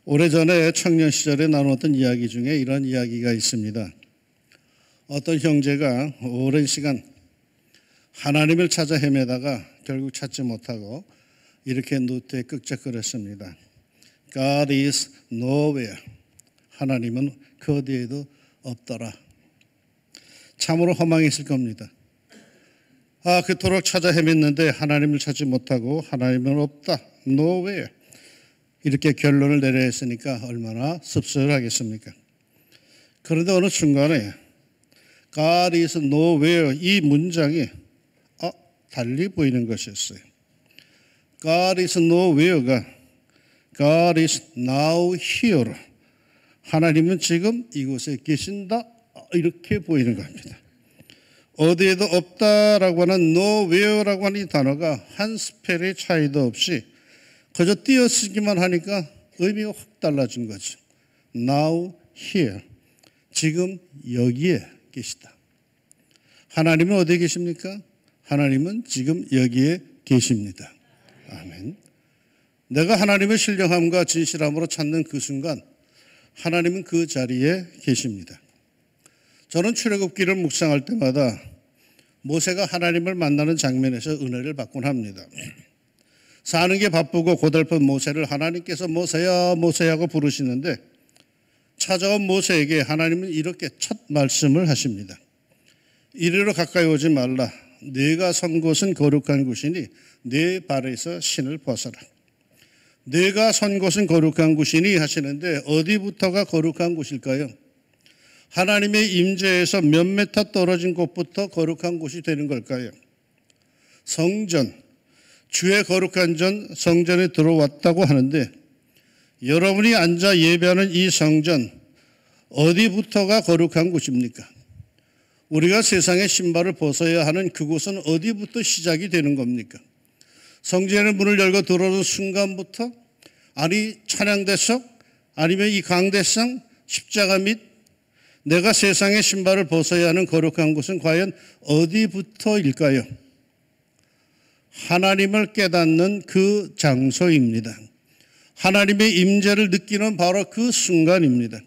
오래전에 청년 시절에 나눴던 이야기 중에 이런 이야기가 있습니다. 어떤 형제가 오랜 시간 하나님을 찾아 헤매다가 결국 찾지 못하고 이렇게 노트에 끄적거렸습니다. God is nowhere. 하나님은 그 어디에도 없더라. 참으로 허망했을 겁니다. 그토록 찾아 헤맸는데 하나님을 찾지 못하고 하나님은 없다. nowhere. 이렇게 결론을 내려야 했으니까 얼마나 씁쓸하겠습니까? 그런데 어느 순간에 God is nowhere 이 문장이 달리 보이는 것이었어요. God is nowhere가 God is now here. 하나님은 지금 이곳에 계신다. 이렇게 보이는 겁니다. 어디에도 없다라고 하는 nowhere라고 하는 이 단어가 한 스펠의 차이도 없이 그저 띄어쓰기만 하니까 의미가 확 달라진 거죠. Now here. 지금 여기에 계시다. 하나님은 어디에 계십니까? 하나님은 지금 여기에 계십니다. 아멘. 내가 하나님의 신령함과 진실함으로 찾는 그 순간 하나님은 그 자리에 계십니다. 저는 출애굽기를 묵상할 때마다 모세가 하나님을 만나는 장면에서 은혜를 받곤 합니다. 사는 게 바쁘고 고달픈 모세를 하나님께서 모세야 모세야 하고 부르시는데 찾아온 모세에게 하나님은 이렇게 첫 말씀을 하십니다. 이리로 가까이 오지 말라. 네가 선 곳은 거룩한 곳이니 네 발에서 신을 벗어라. 네가 선 곳은 거룩한 곳이니 하시는데 어디부터가 거룩한 곳일까요? 하나님의 임재에서 몇 메타 떨어진 곳부터 거룩한 곳이 되는 걸까요? 성전, 주의 거룩한 전 성전에 들어왔다고 하는데 여러분이 앉아 예배하는 이 성전 어디부터가 거룩한 곳입니까? 우리가 세상의 신발을 벗어야 하는 그곳은 어디부터 시작이 되는 겁니까? 성전의 문을 열고 들어오는 순간부터 아니 찬양대석 아니면 이 강대상 십자가 및 내가 세상의 신발을 벗어야 하는 거룩한 곳은 과연 어디부터일까요? 하나님을 깨닫는 그 장소입니다. 하나님의 임재를 느끼는 바로 그 순간입니다.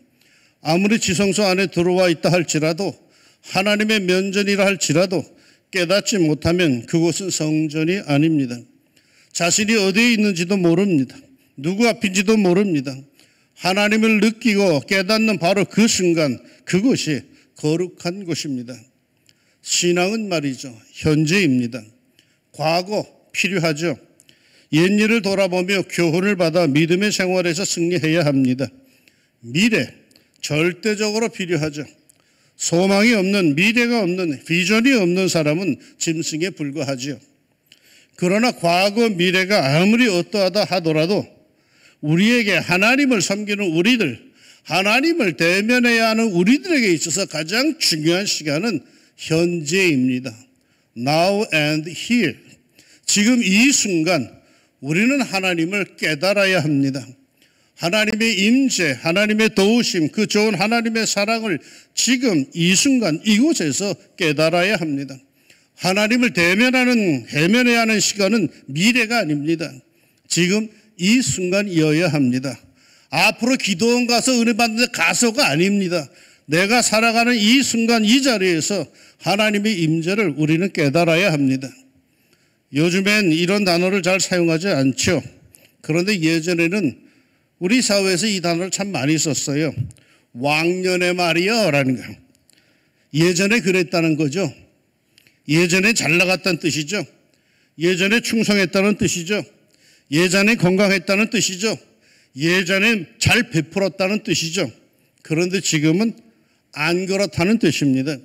아무리 지성소 안에 들어와 있다 할지라도 하나님의 면전이라 할지라도 깨닫지 못하면 그곳은 성전이 아닙니다. 자신이 어디에 있는지도 모릅니다. 누구 앞인지도 모릅니다. 하나님을 느끼고 깨닫는 바로 그 순간 그것이 거룩한 곳입니다. 신앙은 말이죠. 현재입니다. 과거 필요하죠. 옛일을 돌아보며 교훈을 받아 믿음의 생활에서 승리해야 합니다. 미래 절대적으로 필요하죠. 소망이 없는 미래가 없는 비전이 없는 사람은 짐승에 불과하지요. 그러나 과거 미래가 아무리 어떠하다 하더라도 우리에게 하나님을 섬기는 우리들, 하나님을 대면해야 하는 우리들에게 있어서 가장 중요한 시간은 현재입니다. Now and here. 지금 이 순간 우리는 하나님을 깨달아야 합니다. 하나님의 임재, 하나님의 도우심, 그 좋은 하나님의 사랑을 지금 이 순간 이곳에서 깨달아야 합니다. 하나님을 대면해야 하는 시간은 미래가 아닙니다. 지금 이 순간이어야 합니다. 앞으로 기도원 가서 은혜 받는 가서가 아닙니다. 내가 살아가는 이 순간 이 자리에서 하나님의 임재를 우리는 깨달아야 합니다. 요즘엔 이런 단어를 잘 사용하지 않죠. 그런데 예전에는 우리 사회에서 이 단어를 참 많이 썼어요. 왕년의 말이여 라는 거. 예전에 그랬다는 거죠. 예전에 잘 나갔다는 뜻이죠. 예전에 충성했다는 뜻이죠. 예전에 건강했다는 뜻이죠. 예전에 잘 베풀었다는 뜻이죠. 그런데 지금은 안 그렇다는 뜻입니다.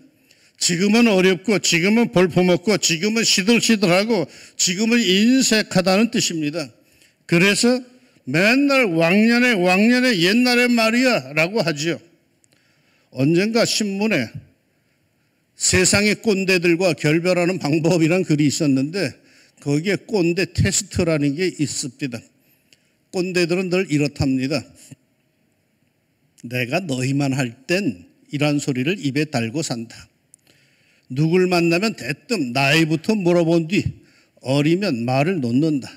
지금은 어렵고 지금은 볼품없고 지금은 시들시들하고 지금은 인색하다는 뜻입니다. 그래서 맨날 왕년에 옛날의 말이야 라고 하죠. 언젠가 신문에 세상의 꼰대들과 결별하는 방법이란 글이 있었는데 거기에 꼰대 테스트라는 게 있습니다. 꼰대들은 늘 이렇답니다. 내가 너희만 할 땐 이란 소리를 입에 달고 산다. 누굴 만나면 대뜸 나이부터 물어본 뒤 어리면 말을 놓는다.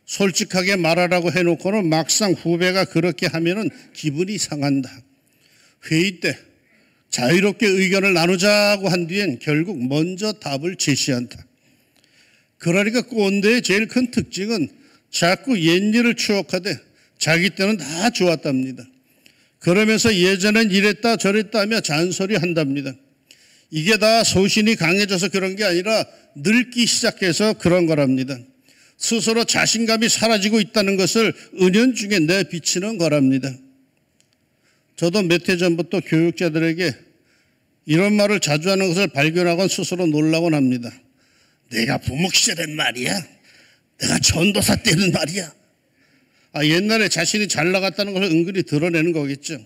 솔직하게 말하라고 해놓고는 막상 후배가 그렇게 하면은 기분이 상한다. 회의 때 자유롭게 의견을 나누자고 한 뒤엔 결국 먼저 답을 제시한다. 그러니까 꼰대의 제일 큰 특징은 자꾸 옛일을 추억하되 자기 때는 다 좋았답니다. 그러면서 예전엔 이랬다 저랬다 하며 잔소리 한답니다. 이게 다 소신이 강해져서 그런 게 아니라 늙기 시작해서 그런 거랍니다. 스스로 자신감이 사라지고 있다는 것을 은연중에 내비치는 거랍니다. 저도 몇 해 전부터 교육자들에게 이런 말을 자주 하는 것을 발견하곤 스스로 놀라곤 합니다. 내가 부목 시절엔 말이야. 내가 전도사 때는 말이야. 옛날에 자신이 잘 나갔다는 것을 은근히 드러내는 거겠죠.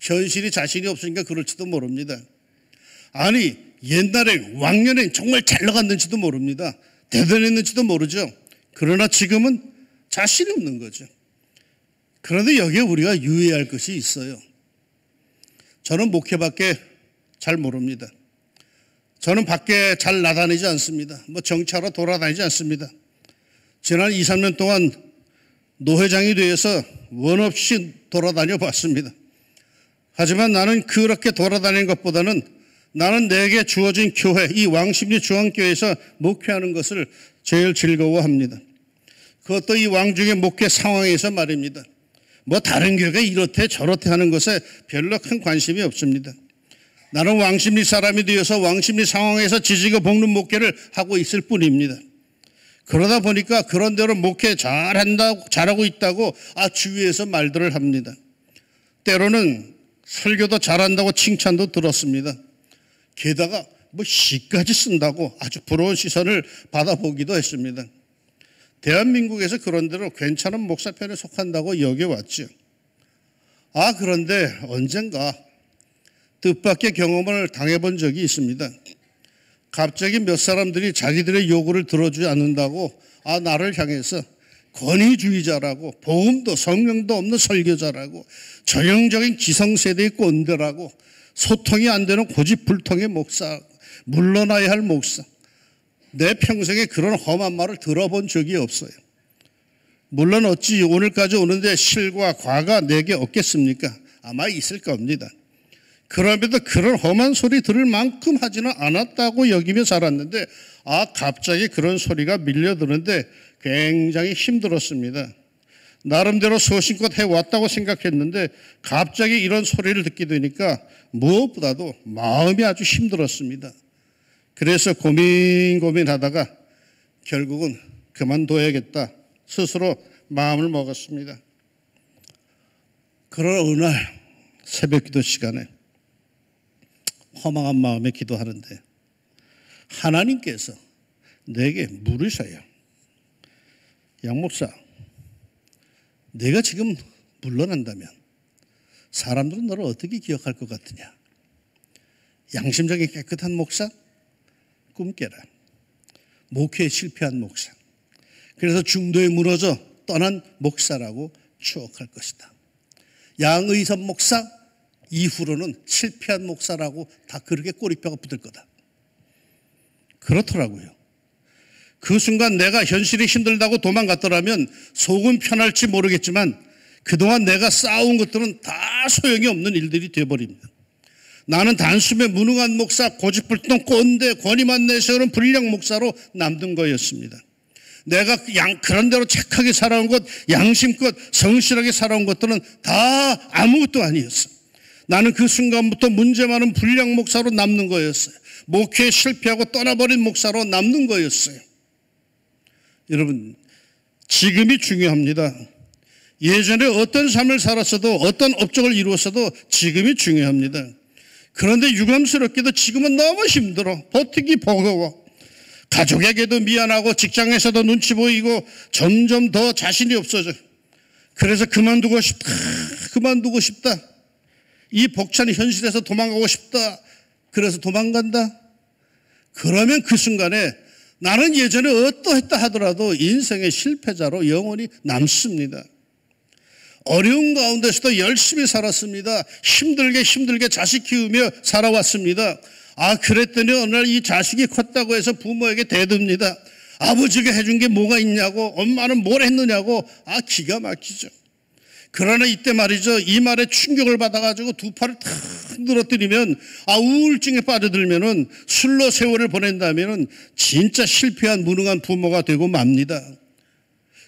현실이 자신이 없으니까 그럴지도 모릅니다. 아니 옛날에 왕년엔 정말 잘 나갔는지도 모릅니다. 대단했는지도 모르죠. 그러나 지금은 자신이 없는 거죠. 그런데 여기에 우리가 유의할 것이 있어요. 저는 목회밖에 잘 모릅니다. 저는 밖에 잘 나다니지 않습니다. 정치하러 돌아다니지 않습니다. 지난 2, 3년 동안 노회장이 되어서 원 없이 돌아다녀 봤습니다. 하지만 나는 그렇게 돌아다니는 것보다는 나는 내게 주어진 교회, 이 왕십리 중앙교회에서 목회하는 것을 제일 즐거워합니다. 그것도 이 왕중의 목회 상황에서 말입니다. 다른 교회가 이렇대 저렇대 하는 것에 별로 큰 관심이 없습니다. 나는 왕십리 사람이 되어서 왕십리 상황에서 지지고 볶는 목회를 하고 있을 뿐입니다. 그러다 보니까 그런 대로 목회 잘하고 있다고 주위에서 말들을 합니다. 때로는 설교도 잘한다고 칭찬도 들었습니다. 게다가 시까지 쓴다고 아주 부러운 시선을 받아보기도 했습니다. 대한민국에서 그런 대로 괜찮은 목사편에 속한다고 여겨왔죠. 그런데 언젠가 뜻밖의 경험을 당해본 적이 있습니다. 갑자기 몇 사람들이 자기들의 요구를 들어주지 않는다고 나를 향해서 권위주의자라고 복음도 성령도 없는 설교자라고 전형적인 기성세대의 꼰대라고 소통이 안 되는 고집불통의 목사, 물러나야 할 목사. 내 평생에 그런 험한 말을 들어본 적이 없어요. 물론 어찌 오늘까지 오는데 실과 과가 내게 없겠습니까? 아마 있을 겁니다. 그럼에도 그런 험한 소리 들을 만큼 하지는 않았다고 여기며 살았는데 갑자기 그런 소리가 밀려드는데 굉장히 힘들었습니다. 나름대로 소신껏 해왔다고 생각했는데 갑자기 이런 소리를 듣게 되니까 무엇보다도 마음이 아주 힘들었습니다. 그래서 고민하다가 결국은 그만둬야겠다 스스로 마음을 먹었습니다. 그런 어느 날 새벽 기도 시간에 허망한 마음에 기도하는데 하나님께서 내게 물으셔요. 양 목사, 내가 지금 물러난다면 사람들은 너를 어떻게 기억할 것 같으냐? 양심적인 깨끗한 목사? 꿈깨라. 목회에 실패한 목사. 그래서 중도에 무너져 떠난 목사라고 추억할 것이다. 양의선 목사? 이후로는 실패한 목사라고 다 그렇게 꼬리뼈가 붙을 거다. 그렇더라고요. 그 순간 내가 현실이 힘들다고 도망갔더라면 속은 편할지 모르겠지만 그동안 내가 쌓아온 것들은 다 소용이 없는 일들이 되어버립니다. 나는 단숨에 무능한 목사, 고집불통 꼰대, 권위만 내세우는 불량 목사로 남는 거였습니다. 내가 그런 대로 착하게 살아온 것, 양심껏 성실하게 살아온 것들은 다 아무것도 아니었어. 나는 그 순간부터 문제 많은 불량 목사로 남는 거였어요. 목회에 실패하고 떠나버린 목사로 남는 거였어요. 여러분, 지금이 중요합니다. 예전에 어떤 삶을 살았어도 어떤 업적을 이루었어도 지금이 중요합니다. 그런데 유감스럽게도 지금은 너무 힘들어. 버티기 버거워. 가족에게도 미안하고 직장에서도 눈치 보이고 점점 더 자신이 없어져. 그래서 그만두고 싶다. 이 벅찬 현실에서 도망가고 싶다. 그래서 도망간다. 그러면 그 순간에 나는 예전에 어떠했다 하더라도 인생의 실패자로 영원히 남습니다. 어려운 가운데서도 열심히 살았습니다. 힘들게 자식 키우며 살아왔습니다. 그랬더니 어느 날 이 자식이 컸다고 해서 부모에게 대듭니다. 아버지가 해준 게 뭐가 있냐고, 엄마는 뭘 했느냐고, 기가 막히죠. 그러나 이때 말이죠, 이 말에 충격을 받아가지고 두 팔을 탁 늘어뜨리면, 우울증에 빠져들면은, 술로 세월을 보낸다면은 진짜 실패한 무능한 부모가 되고 맙니다.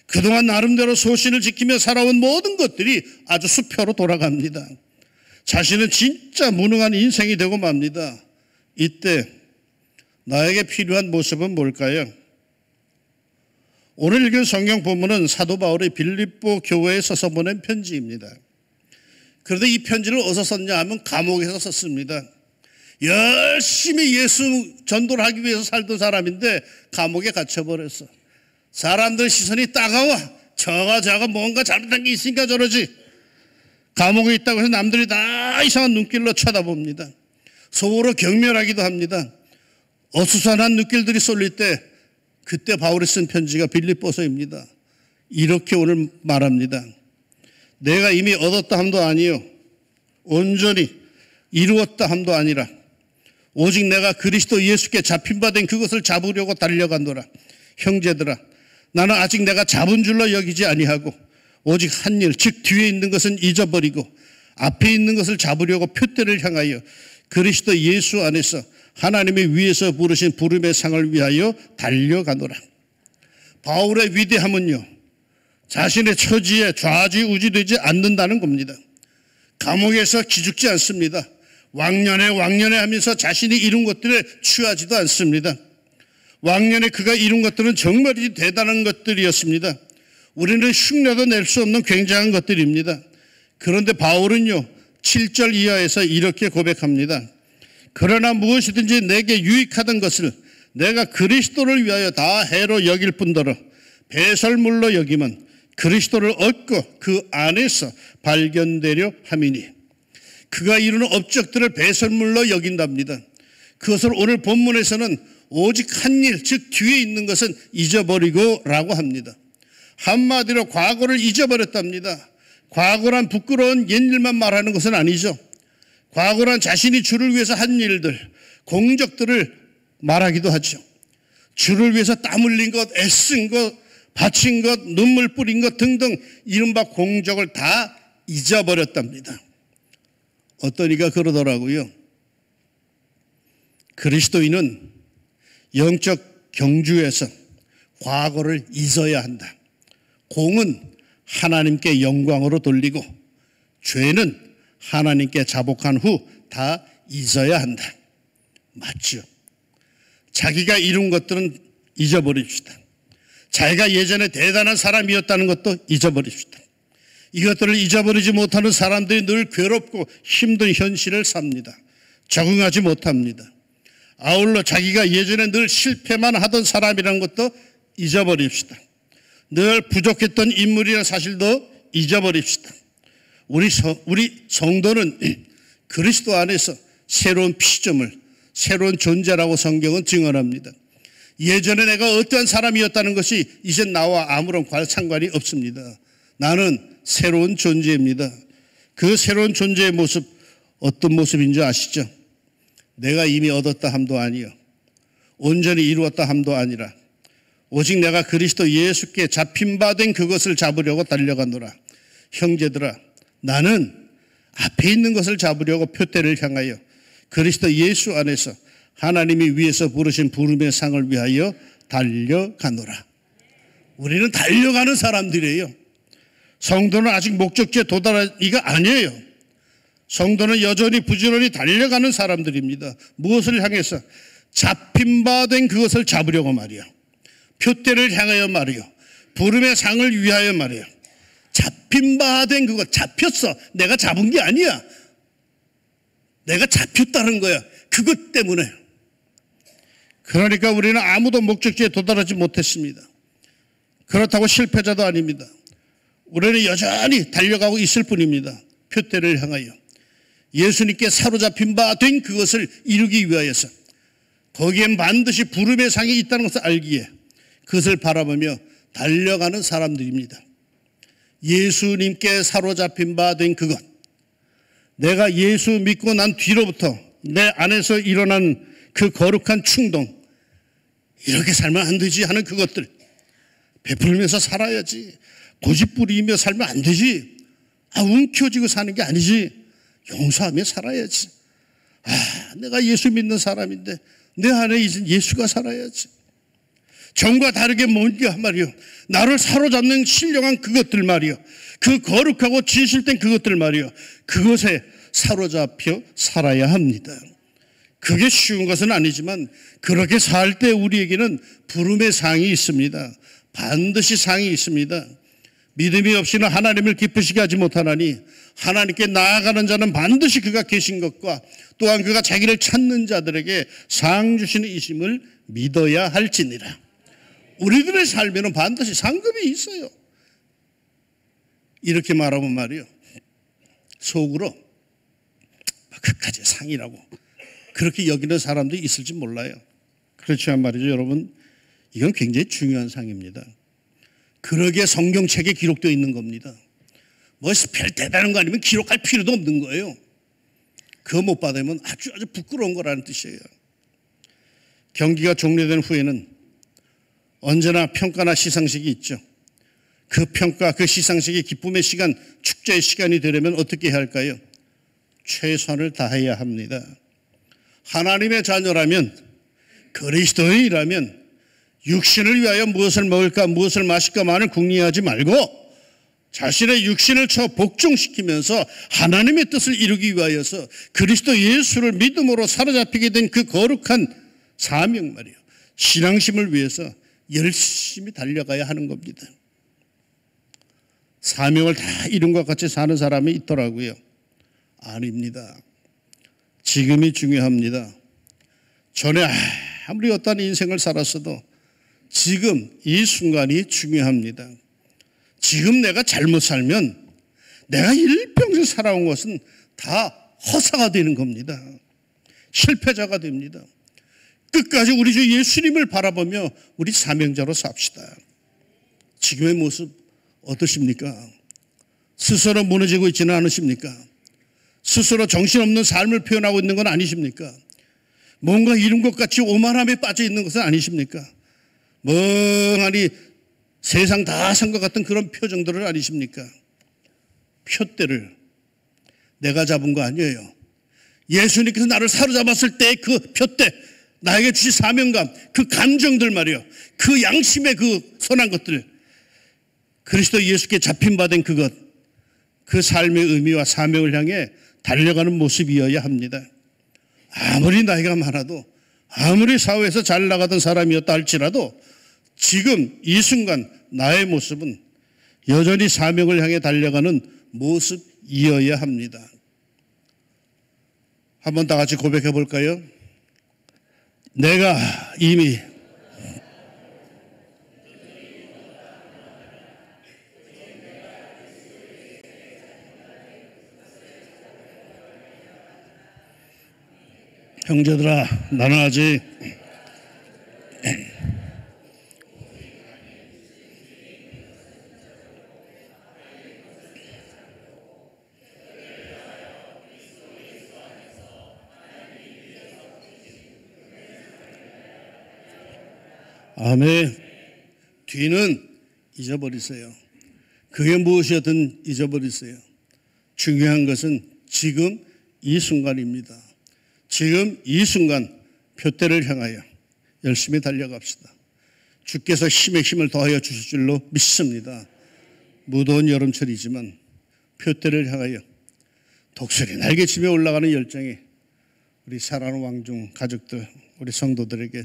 그동안 나름대로 소신을 지키며 살아온 모든 것들이 아주 수표로 돌아갑니다. 자신은 진짜 무능한 인생이 되고 맙니다. 이때 나에게 필요한 모습은 뭘까요? 오늘 읽은 성경 본문은 사도 바울이 빌립보 교회에 써서 보낸 편지입니다. 그런데 이 편지를 어디서 썼냐 하면 감옥에서 썼습니다. 열심히 예수 전도를 하기 위해서 살던 사람인데 감옥에 갇혀버렸어. 사람들 시선이 따가워. 저가 뭔가 잘못한 게 있으니까 저러지. 감옥에 있다고 해서 남들이 다 이상한 눈길로 쳐다봅니다. 서로 경멸하기도 합니다. 어수선한 눈길들이 쏠릴 때 그때 바울이 쓴 편지가 빌립보서입니다. 이렇게 오늘 말합니다. 내가 이미 얻었다 함도 아니요 온전히 이루었다 함도 아니라 오직 내가 그리스도 예수께 잡힌 바 된 그것을 잡으려고 달려간도라. 형제들아, 나는 아직 내가 잡은 줄로 여기지 아니하고 오직 한 일, 즉 뒤에 있는 것은 잊어버리고 앞에 있는 것을 잡으려고 표대를 향하여 그리스도 예수 안에서 하나님이 위에서 부르신 부름의 상을 위하여 달려가노라. 바울의 위대함은요, 자신의 처지에 좌지우지되지 않는다는 겁니다. 감옥에서 기죽지 않습니다. 왕년에 하면서 자신이 이룬 것들에 취하지도 않습니다. 왕년에 그가 이룬 것들은 정말이지 대단한 것들이었습니다. 우리는 흉내도 낼 수 없는 굉장한 것들입니다. 그런데 바울은요, 7절 이하에서 이렇게 고백합니다. 그러나 무엇이든지 내게 유익하던 것을 내가 그리스도를 위하여 다 해로 여길 뿐더러 배설물로 여기면 그리스도를 얻고 그 안에서 발견되려 함이니. 그가 이루는 업적들을 배설물로 여긴답니다. 그것을 오늘 본문에서는 오직 한 일, 즉 뒤에 있는 것은 잊어버리고 라고 합니다. 한마디로 과거를 잊어버렸답니다. 과거란 부끄러운 옛일만 말하는 것은 아니죠. 과거란 자신이 주를 위해서 한 일들, 공적들을 말하기도 하죠. 주를 위해서 땀 흘린 것, 애쓴 것, 바친 것, 눈물 뿌린 것 등등 이른바 공적을 다 잊어버렸답니다. 어떤 이가 그러더라고요. 그리스도인은 영적 경주에서 과거를 잊어야 한다. 공은 하나님께 영광으로 돌리고 죄는 하나님께 자복한 후 다 잊어야 한다. 맞죠? 자기가 이룬 것들은 잊어버립시다. 자기가 예전에 대단한 사람이었다는 것도 잊어버립시다. 이것들을 잊어버리지 못하는 사람들이 늘 괴롭고 힘든 현실을 삽니다. 적응하지 못합니다. 아울러 자기가 예전에 늘 실패만 하던 사람이라는 것도 잊어버립시다. 늘 부족했던 인물이라는 사실도 잊어버립시다. 우리 성도는 그리스도 안에서 새로운 피조물, 새로운 존재라고 성경은 증언합니다. 예전에 내가 어떠한 사람이었다는 것이 이제 나와 아무런 상관이 없습니다. 나는 새로운 존재입니다. 그 새로운 존재의 모습, 어떤 모습인 줄 아시죠? 내가 이미 얻었다 함도 아니요 온전히 이루었다 함도 아니라 오직 내가 그리스도 예수께 잡힌 바 된 그것을 잡으려고 달려가노라. 형제들아, 나는 앞에 있는 것을 잡으려고 표대를 향하여 그리스도 예수 안에서 하나님이 위에서 부르신 부름의 상을 위하여 달려가노라. 우리는 달려가는 사람들이에요. 성도는 아직 목적지에 도달하기가 아니에요. 성도는 여전히 부지런히 달려가는 사람들입니다. 무엇을 향해서? 잡힌 바 된 그것을 잡으려고 말이요. 표대를 향하여 말이요. 부름의 상을 위하여 말이요. 잡힌 바 된 그것, 잡혔어. 내가 잡은 게 아니야. 내가 잡혔다는 거야. 그것 때문에. 그러니까 우리는 아무도 목적지에 도달하지 못했습니다. 그렇다고 실패자도 아닙니다. 우리는 여전히 달려가고 있을 뿐입니다. 표대를 향하여. 예수님께 사로잡힌 바 된 그것을 이루기 위하여서 거기엔 반드시 부름의 상이 있다는 것을 알기에 그것을 바라보며 달려가는 사람들입니다. 예수님께 사로잡힌 바 된 그것, 내가 예수 믿고 난 뒤로부터 내 안에서 일어난 그 거룩한 충동, 이렇게 살면 안 되지 하는 그것들, 베풀면서 살아야지, 고집부리며 살면 안 되지, 움켜쥐고 사는 게 아니지, 용서하며 살아야지. 내가 예수 믿는 사람인데 내 안에 이제 예수가 살아야지. 전과 다르게 뭔가 말이요, 나를 사로잡는 신령한 그것들 말이요, 그 거룩하고 진실된 그것들 말이요, 그것에 사로잡혀 살아야 합니다. 그게 쉬운 것은 아니지만 그렇게 살 때 우리에게는 부름의 상이 있습니다. 반드시 상이 있습니다. 믿음이 없이는 하나님을 기쁘시게 하지 못하나니 하나님께 나아가는 자는 반드시 그가 계신 것과 또한 그가 자기를 찾는 자들에게 상 주시는 이심을 믿어야 할지니라. 우리들의 삶에는 반드시 상급이 있어요. 이렇게 말하면 말이요, 속으로 그까지 상이라고 그렇게 여기는 사람도 있을지 몰라요. 그렇지만 말이죠, 여러분, 이건 굉장히 중요한 상입니다. 그러기에 성경책에 기록되어 있는 겁니다. 뭐 별 대단한 거 아니면 기록할 필요도 없는 거예요. 그거 못 받으면 아주 부끄러운 거라는 뜻이에요. 경기가 종료된 후에는 언제나 평가나 시상식이 있죠. 그 평가, 그 시상식이 기쁨의 시간, 축제의 시간이 되려면 어떻게 해야 할까요? 최선을 다해야 합니다. 하나님의 자녀라면, 그리스도인이라면 육신을 위하여 무엇을 먹을까 무엇을 마실까만을 궁리하지 말고 자신의 육신을 복종시키면서 하나님의 뜻을 이루기 위하여서 그리스도 예수를 믿음으로 사로잡히게 된 그 거룩한 사명 말이에요, 신앙심을 위해서 열심히 달려가야 하는 겁니다. 사명을 다 이룬 것 같이 사는 사람이 있더라고요. 아닙니다. 지금이 중요합니다. 전에 아무리 어떤 인생을 살았어도 지금 이 순간이 중요합니다. 지금 내가 잘못 살면 내가 일평생 살아온 것은 다 허사가 되는 겁니다. 실패자가 됩니다. 끝까지 우리 주 예수님을 바라보며 우리 사명자로 삽시다. 지금의 모습 어떠십니까? 스스로 무너지고 있지는 않으십니까? 스스로 정신없는 삶을 표현하고 있는 건 아니십니까? 뭔가 이룬 것 같이 오만함에 빠져 있는 것은 아니십니까? 멍하니 세상 다 산 것 같은 그런 표정들은 아니십니까? 표대를 내가 잡은 거 아니에요. 예수님께서 나를 사로잡았을 때 그 표대, 나에게 주신 사명감, 그 감정들 말이요, 그 양심의 그 선한 것들, 그리스도 예수께 잡힌 바 된 그것, 그 삶의 의미와 사명을 향해 달려가는 모습이어야 합니다. 아무리 나이가 많아도, 아무리 사회에서 잘 나가던 사람이었다 할지라도 지금 이 순간 나의 모습은 여전히 사명을 향해 달려가는 모습이어야 합니다. 한번 다 같이 고백해 볼까요? 내가 이미 형제들아, 나는 아직 아멘. 뒤는 잊어버리세요. 그게 무엇이었든 잊어버리세요. 중요한 것은 지금 이 순간입니다. 지금 이 순간 표대를 향하여 열심히 달려갑시다. 주께서 힘에 힘을 더하여 주실 줄로 믿습니다. 무더운 여름철이지만 표대를 향하여 독수리 날개치며 올라가는 열정이 우리 사랑하는 왕중 가족들, 우리 성도들에게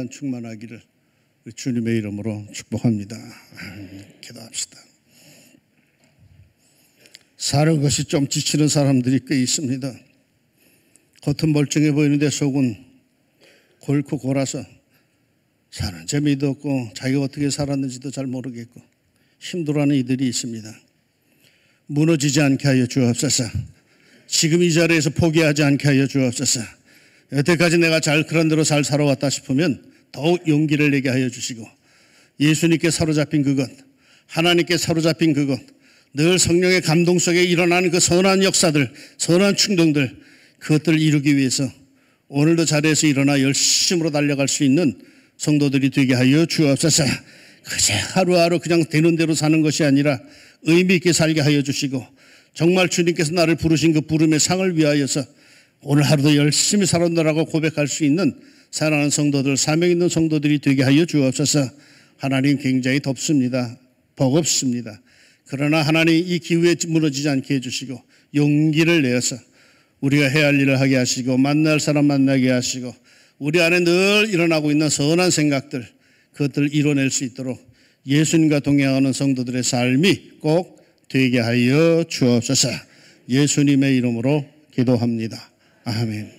충만하기를 주님의 이름으로 축복합니다. 기도합시다. 사는 것이 좀 지치는 사람들이 꽤 있습니다. 겉은 멀쩡해 보이는데 속은 골고 골아서 사는 재미도 없고 자기가 어떻게 살았는지도 잘 모르겠고 힘들어하는 이들이 있습니다. 무너지지 않게 하여 주옵소서. 지금 이 자리에서 포기하지 않게 하여 주옵소서. 여태까지 내가 그런 대로 잘 살아왔다 싶으면 더욱 용기를 내게 하여 주시고 예수님께 사로잡힌 그것, 하나님께 사로잡힌 그것, 늘 성령의 감동 속에 일어나는 그 선한 역사들, 선한 충동들, 그것들을 이루기 위해서 오늘도 자리에서 일어나 열심으로 달려갈 수 있는 성도들이 되게 하여 주옵소서. 그저 하루하루 그냥 되는 대로 사는 것이 아니라 의미 있게 살게 하여 주시고 정말 주님께서 나를 부르신 그 부름의 상을 위하여서 오늘 하루도 열심히 살았노라고 고백할 수 있는 사랑하는 성도들, 사명 있는 성도들이 되게 하여 주옵소서. 하나님 굉장히 덥습니다. 버겁습니다. 그러나 하나님 이 기후에 무너지지 않게 해주시고 용기를 내어서 우리가 해야 할 일을 하게 하시고 만날 사람 만나게 하시고 우리 안에 늘 일어나고 있는 선한 생각들 그것들을 이뤄낼 수 있도록 예수님과 동행하는 성도들의 삶이 꼭 되게 하여 주옵소서. 예수님의 이름으로 기도합니다. 아멘.